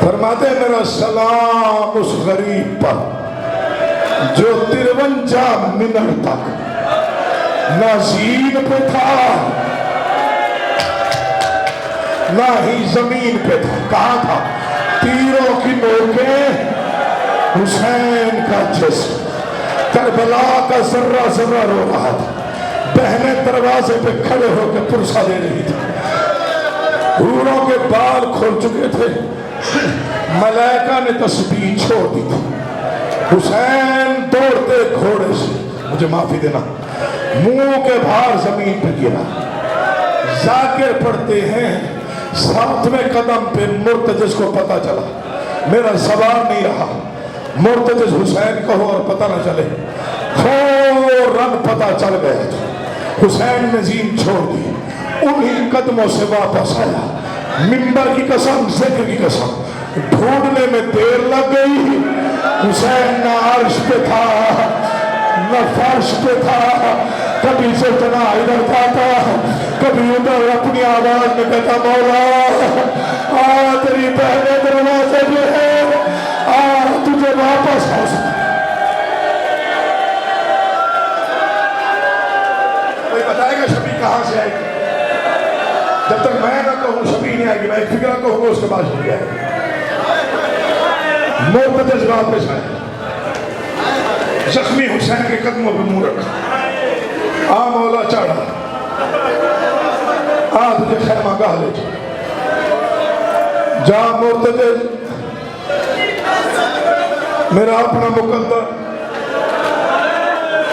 فرماتے میرا سلام اس غریب پر جو 53 منٹ تک نہ زین پہ تھا نہ ہی زمین پہ تھا. کہاں تھا؟ تیروں کی نوکیں حسین کا جسم کربلا کا ذرہ ذرہ رو رہا تھا. بہنیں دروازے پہ کھڑے ہو کے پرسا دے رہی تھی. حوروں کے بال کھل چکے تھے. ملائکہ نے تسبیح چھوڑ دی تھی. حسین دوڑتے گھوڑے سے، مجھے معافی دینا، منہ کے بھار زمین پہ گرا. ذاکر پڑھتے ہیں 7ویں قدم پہ مرتجز کو پتا چلا میرا سوال نہیں رہا. مرتجز حسین کہو اور پتہ نہ چلے. فوراً پتہ چل گیا. حسین نے زین چھوڑ دی. انہی قدموں سے واپس آیا. منبر کی قسم، ذکر کی قسم، ڈھونڈنے میں دیر لگ گئی. حسین نہ عرش پہ تھا نہ فرش پہ تھا. کبھی سلطنہ ادھر جاتا، کبھی ادھر. اپنی آواز میں کہتا مولا تیری بہنیں دروازے پہ ہے، تجھے واپس آ سکتا. کوئی بتائے گا شفیع کہاں سے آئے گی؟ جب تک میں نہ کہوں شفیع نہیں آئے گی. میں ایک فکرہ کہوں گا اس کے بعد شفیع آئے گی. مرتجز واپس آئے. زخمی حسین کے قدموں پہ منہ رکھا. مولا چڑھا، تجھے خیمہ گاہ لے جا. مرتجز میرا اپنا مقدر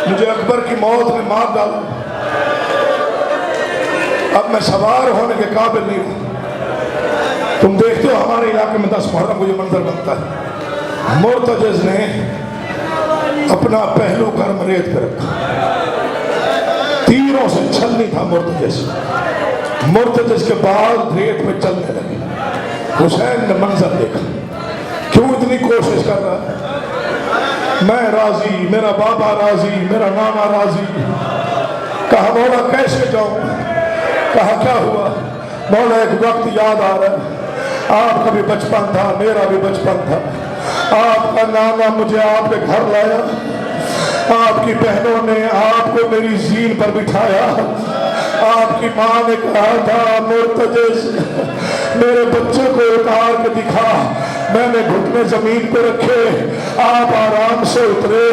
مجھے اکبر کی موت میں مار ڈالا. اب میں سوار ہونے کے قابل نہیں ہوں. تم دیکھتے ہو ہمارے علاقے میں 10 محرم کو یہ منظر بنتا ہے. مرتجز نے اپنا پہلو گرم ریت پہ رکھا. تیروں سے چھلنی تھا مرتجز. مرتجز کے بعد ریت پہ چلنے لگے. حسین نے منظر دیکھا. کیوں اتنی کوشش کر رہا ہے؟ میں راضی، میرا بابا راضی، میرا نانا راضی. کہا مولا کیسے جاؤں؟ کہا کیا ہوا؟ مولا ایک وقت یاد آ رہا ہے. آپ کا بھی بچپن تھا، میرا بھی بچپن تھا. آپ کا نانا مجھے آپ کے گھر لایا. آپ کی بہنوں نے آپ کو میری زین پر بٹھایا. آپ کی ماں نے کہا تھا مرتجز میرے بچے کو اتار کے دکھا. میں نے گھٹنے زمین پہ رکھے. آپ آرام سے اترے.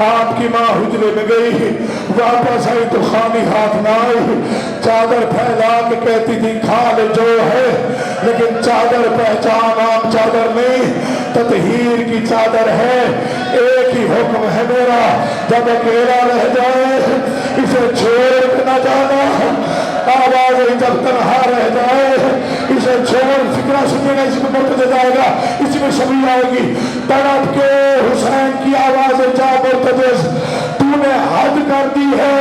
آپ کی ماں حجرے میں گئی. واپس آئی تو خالی ہاتھ نہ آئی. چادر پھیلا کے کہتی تھی کھا لے جو ہے، لیکن چادر پہچان عام چادر نہیں، تطہیر کی چادر ہے. ایک ہی حکم ہے میرا، جب اکیلا رہ جائے اسے چھوڑ کے نہ جانا. آوازیں جب تنہا رہ جائے اسے چھوڑ. فکرہ سنیے گا، اسی میں مرتجز آئے گا، اسی میں شفیع آئے گی. تڑپ کے حسین کی آوازیں جا مرتجز تو نے حد کر دی ہے.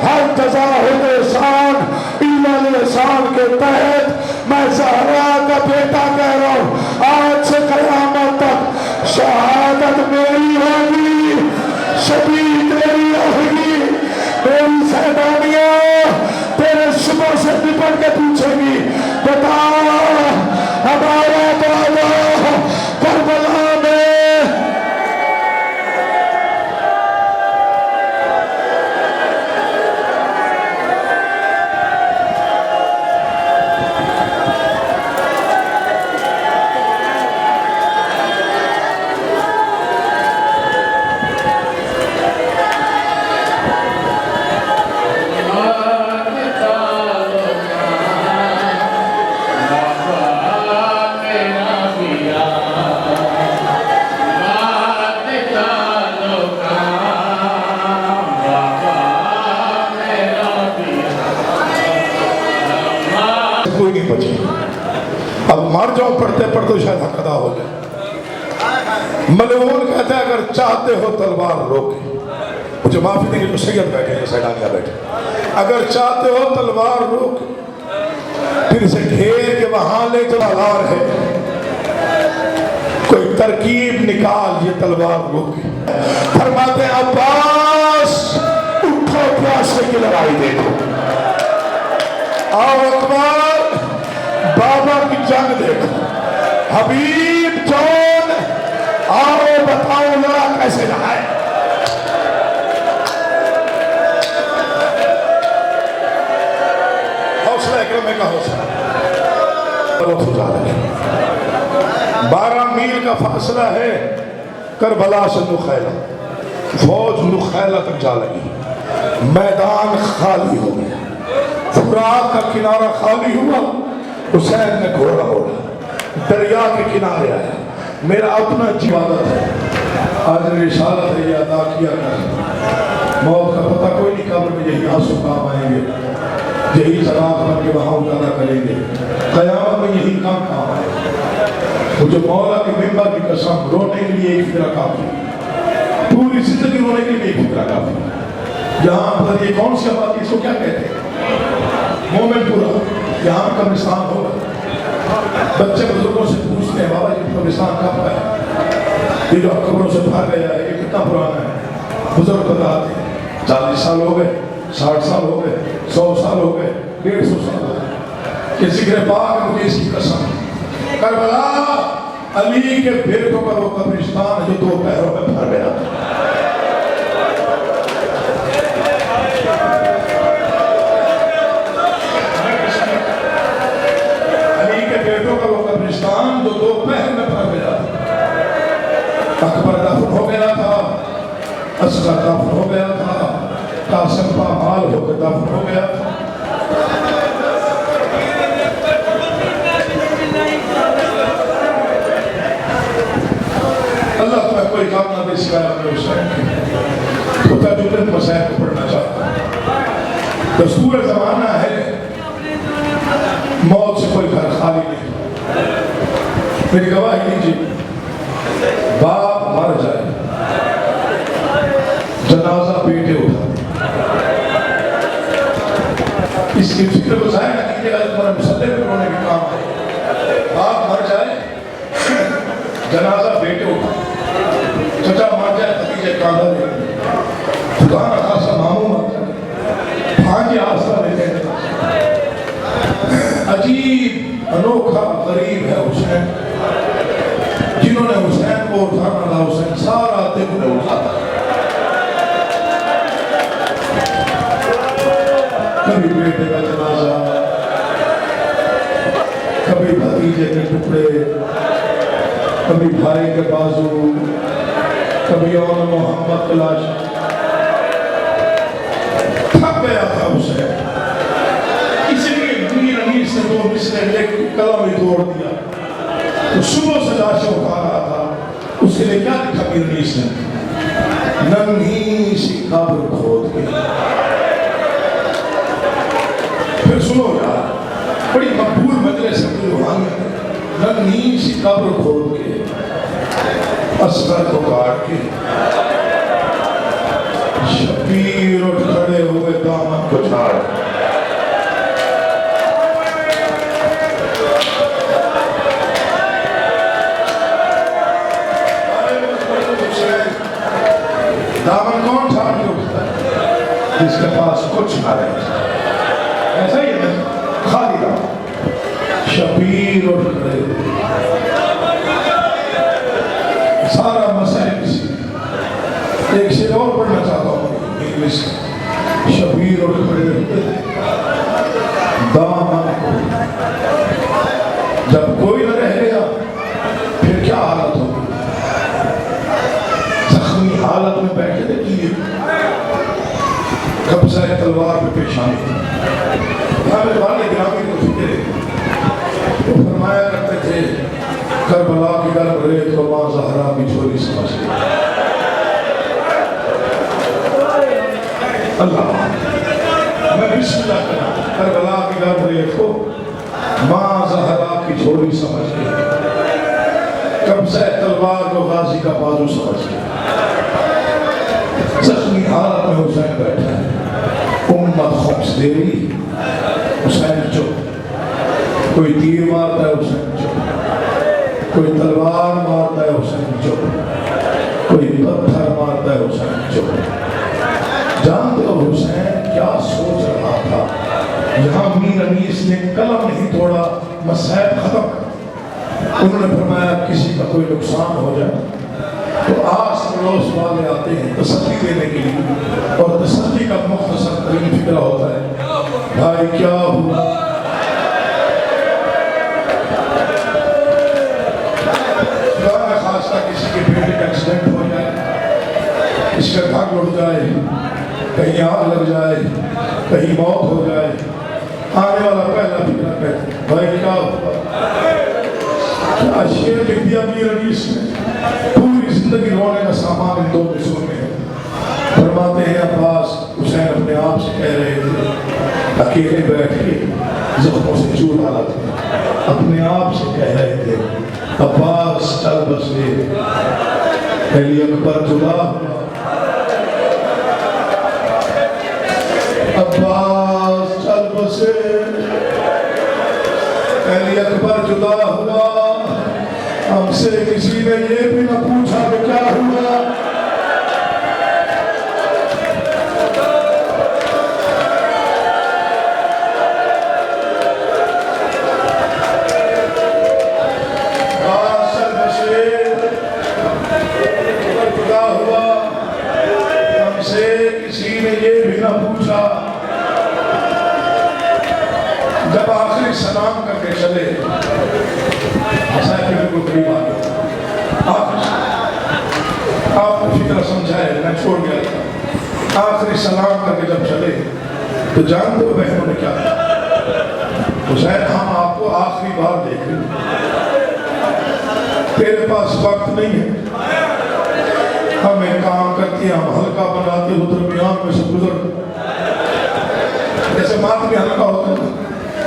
ہر جزا احسان ایمان احسان کے تحت میں زہرا کا بیٹا کہہ رہا ہوں. آج سے قیامت تک شہادت میری ہوگی، شفیع تیری ہوگی. میری سیدانیاں تیرے شبوں سے نپٹ کے پوچھے گی بتا ہمارا بابا کربلا میں کوئی نہیں بچے. اب مر جاؤں پڑھتے پڑھتے شاید حق ادا ہو جائے. ملعون کہتا ہے اگر چاہتے ہو تلوار روکے. مجھے معافی دیں گے جو سید بیٹھے ہیں، سیدانیہ بیٹھے. اگر چاہتے ہو تلوار روکے پھر اسے گھیر کے وہاں لے چلا لار ہے. کوئی ترکیب نکال یہ تلوار روکے. فرماتے ہیں عباس اٹھو پیاسے کی لڑائی دیکھو. آؤ اکبر بابا کی جنگ دیکھو. حبیب عجیب جان، آؤ بتاؤ ذرا کیسے رہا ہے؟ حوصلہ اکرم کا حوصلہ 12 میل کا فاصلہ ہے کربلا سے نخیلہ، فوج نخیلہ تک جا لگی، میدان خالی ہو گیا، فرات کا کنارہ خالی ہوا، حسین نے گھوڑا اوڑھا دریا کے کنارے آیا، میرا اپنا عبادت ہے، آج رسالت ہے یہ ادا کیا کر، موت کا پتہ کوئی نہیں، قبر میں یہی آنسو کام آئیں گے، یہی زراعت بن کے وہاں اتارا کریں گے، قیامت میں یہی کام کام آئے گا۔ مجھے مولا کے ممبر کی قسم، رونے کے لیے ایک فکرہ کافی، پوری زندگی رونے کے لیے ایک فکرہ کافی۔ یہاں پر یہ کون سی آبادی، اس کو کیا کہتے ہیں؟ مومن پورا، یہاں قبرستان ہوگا۔ بچے بزرگوں سے پوچھتے ہیں بابا یہ قبرستان کب ہے؟ یہ جو قبروں سے بھر گیا ہے یہ کتنا پرانا ہے؟ بزرگ بتاتے ہیں 40 سال ہو گئے، 60 سال ہو گئے، 100 سال ہو گئے، 150 سال ہو گئے کہ ذکر پاک مجھے اس کی قسم، کربلا علی کے بیٹوں پر وہ قبرستان جو 2 پہروں میں بھر گیا تھا۔ علی کے بیٹوں کا وہ قبرستان جو 2 پہر میں بھر گیا تھا۔ اکبر دفن ہو گیا تھا، اصغر دفن ہو گیا تھا، قاسم پامال ہو کے دفن ہو گیا تھا۔ اللہ تمہیں کوئی کام نہ دے سکایا اپنے حسین کی، تو تجربت مسائل کو پڑھنا چاہتا ہے۔ دستور زمانہ ہے، موت سے کوئی گھر خالی نہیں۔ میری گواہی دیجیے، باپ مر جائے، جنازہ بیٹے اٹھا، اس کی فکر کو ظاہر نہ کیجیے گا تمہارے مسلح پہ رونے کے کام ہے۔ باپ مر جائے، جنازہ بیٹے اٹھا، چچا مر جائے، بھتیجے کاندھا لے خدا نہ خاصا ماموں مر جائے، بھانجے آسرا لیتے ہیں۔ عجیب انوکھا غریب ہے حسین، جنہوں نے حسین کو اٹھانا تھا، حسین سارا دن انہیں اٹھاتا، کبھی بیٹے کا جنازہ، کبھی بھتیجے کے ٹکڑے، کبھی بھائی کے بازو، کبھی اون محمد کی لاش۔ تھک گیا تھا حسین، اسی لیے میر انیس نے 2 مصرے لے کے قلم ہی توڑ دیا، تو صبح سے لاشیں اٹھا رہا تھا، اس کے لیے کیا لکھا میر انیس نے؟ ننھی سی قبر کھود کے۔ پھر سنو یار، بڑی مقبول مجلس ہے روحانیت، ننھی سی قبر کھود کے، اصغر کو کاٹ کے، شبیر اٹھ کھڑے ہوئے دامن کو چھاڑ، دامن کون چھاڑ کے اٹھتا ہے؟ جس کے پاس کچھ نہ رہے، ایسا ہی ہے خالی دامن، شبیر اٹھ کھڑے ہوئے، سارا مسائل کسی ایک سے اور پڑھنا چاہتا ہوں انگلیش، شبیر اٹھ کھڑے ہوئے دامن کو، جب کوئی نہ رہ گیا پھر کیا حالت ہوگی؟ زخمی حالت میں بیٹھے تھے کیے قبضہ تلوار پہ پیشانی، ہمیں والے گرامی کو فکر ہے، وہ فرمایا کرتے تھے کربلا کی گرم ریت کو ماں زہرا کی چھوری سمجھ گئی۔ اللہ میں بسم اللہ کرنا، کربلا کی گرم ریت کو ماں زہرا کی چھوری سمجھ گئی، قبضہ تلوار کو غازی کا بازو سمجھ گئی۔ زخمی حالت میں حسین بیٹھا ہے، امت خمس دے رہی، حسین چپ، کوئی تیر مارتا ہے حسین چپ، کوئی تلوار مارتا ہے حسین چپ، کوئی پتھر مارتا ہے حسین چپ۔ جانتے ہو حسین کیا سوچ رہا تھا؟ یہاں میر انیس نے قلم نہیں توڑا، مسائل ختم کر، انہوں نے فرمایا کسی کا کوئی نقصان ہو جائے تو آس پڑوس والے آتے ہیں تسلی دینے کے لیے، اور تسلی کا مختصر ترین فکرہ ہوتا ہے بھائی کیا ہوا، خاصہ کسی کے بیٹے کا ایکسیڈنٹ ہو جائے، اس کا گھر اڑ جائے، کہیں آگ لگ جائے، کہیں موت ہو جائے، آنے والا پہلا فکرہ کہتا ہے بھائی کیا ہوا۔ کیا شعر لکھ دیا میر انیس نے، پوری زندگی رونے کا سامان ان دو قصوں میں ہے۔ فرماتے ہیں عباس حسین اپنے آپ سے کہہ رہے تھے اکیلے بیٹھ کے زخموں سے چور ڈالا تھا، اپنے آپ سے کہہ رہے تھے عباس چل بسے علی اکبر جدا ہوا، عباس چل بسے علی اکبر جدا ہوا، ہم سے کسی نے یہ بھی نہ پوچھا کہ کیا ہوا۔ جب آخری سلام کر کے چلے مسائل کو قریب آ گیا، آپ فکر سمجھائے میں چھوڑ گیا تھا، آخری سلام کر کے جب چلے تو جانتے ہو بہنوں نے کیا کہا، حسین ہم آپ کو آخری بار دیکھ رہے تیرے پاس وقت نہیں ہے، ہم ایک کام کرتے ہیں ہم ہلکا بناتے ہو درمیان میں سے گزر، جیسے ماتمی حلقہ ہوتا ہے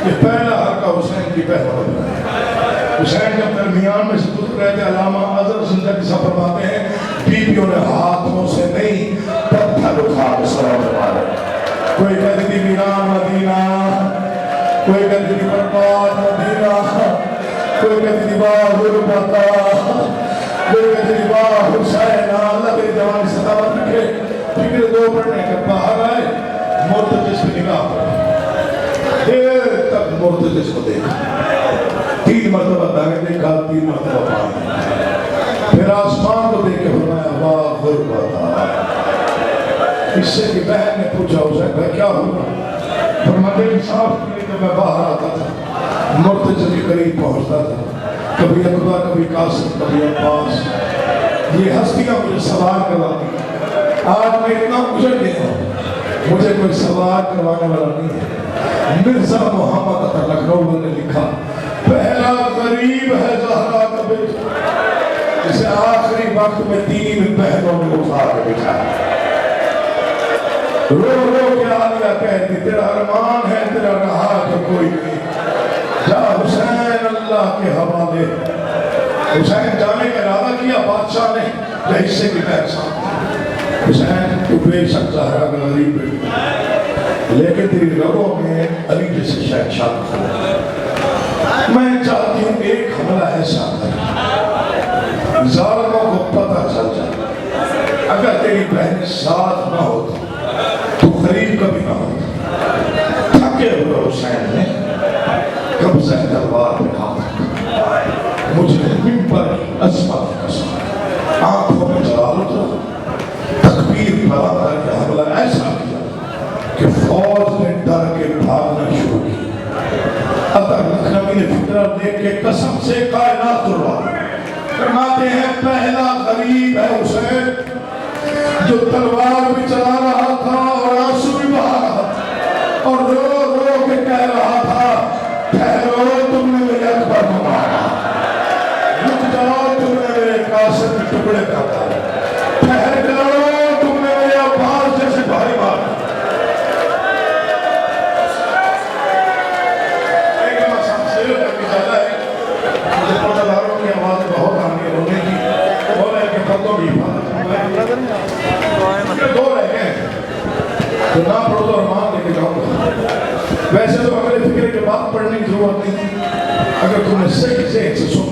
یہ پہلا حلقہ حسین کی پہلا ہوتا ہے۔ حسین جب درمیان میں سے گزر رہے تھے علامہ اظہر زندگی سے فرماتے ہیں بیویوں نے ہاتھوں سے نہیں پتھر اٹھا کے سلام مارے، کوئی کہتی تھی ویران مدینہ، کوئی کہتی تھی برباد مدینہ، کوئی کہتی تھی واہ غربتہ، کوئی کہتی تھی واہ حسین، اللہ میری جوانی سلامت رکھے۔ فکر دو پڑھنے کے باہر آئے مرتجس پہ نگاہ پر دیر تک مرتجس کو دیکھا، 3 مرتبہ دائیں دیکھا، 3 مرتبہ پائیں، پھر آسمان کو دیکھ کے فرمایا واہ غربتہ۔ اس سے کی بہن نے پوچھا حسین بھائی کیا ہوا، فرماتے انصاف کے لیے جب میں باہر آتا تھا مرتجس کے قریب پہنچتا تھا، کبھی اکبر کبھی قاسم کبھی عباس، یہ ہستیاں مجھے سوال کرواتی ہیں، آج میں اتنا اجڑ گیا ہوں مجھے کوئی سوال کروانے والا نہیں ہے۔ مرزا محمد عطا لکھنؤ نے لکھا پہلا غریب ہے زہرا کا بیٹا جسے آخری وقت میں 3 بہنوں نے اٹھا کے بٹھایا، رو رو کے عالیہ کہتی تیرا ارمان ہے تیرا رہا کہ کوئی نہیں، جا حسین اللہ کے حوالے۔ حسین جانے کا ارادہ کیا بادشاہ نے یا حصے کی پہچان، حسین تو بے شک زہرا کا غریب بیٹا لیکن تیری رگوں میں علی جیسے شہنشاہ ہے، میں چاہتی ہوں ایک حملہ ایسا کر ظالموں کو پتہ چل جائے، اگر تیری بہن ساتھ نہ ہوتی تو غریب کبھی نہ ہوتا۔ تھکے ہوئے حسین نے قبضہ دربار میں ہاتھ رکھا، مجھے منبر کی عظمت کی قسم، آنکھوں میں جلال اترا، تکبیر پڑھا کر کے حملہ ایسا کیا کہ فوج نے ڈر کے بھاگنا شروع کی۔ عطا لکھنوی نے فکرہ دیکھ کے قسم سے کائنات روا فرماتے ہیں پہلا غریب ہے حسین جو تلوار بھی چلا رہا تھا اور آنسو بھی بہا رہا تھا اور رو رو کے کہہ رہا تھا ٹھہرو تم نے میرے اکبر کو مارا، رک جاؤ تم نے میرے قاسم کے ٹکڑے کر ڈالے، ٹھہر جاؤ تم نے میرے عباس جیسے بھائی مارا۔ تو نہ پڑھو تو ارمان لے کے جاؤں گا، ویسے تو اگلے فکرے کے بعد پڑھنے کی ضرورت نہیں، اگر تم نے صحیح ذہن سے سن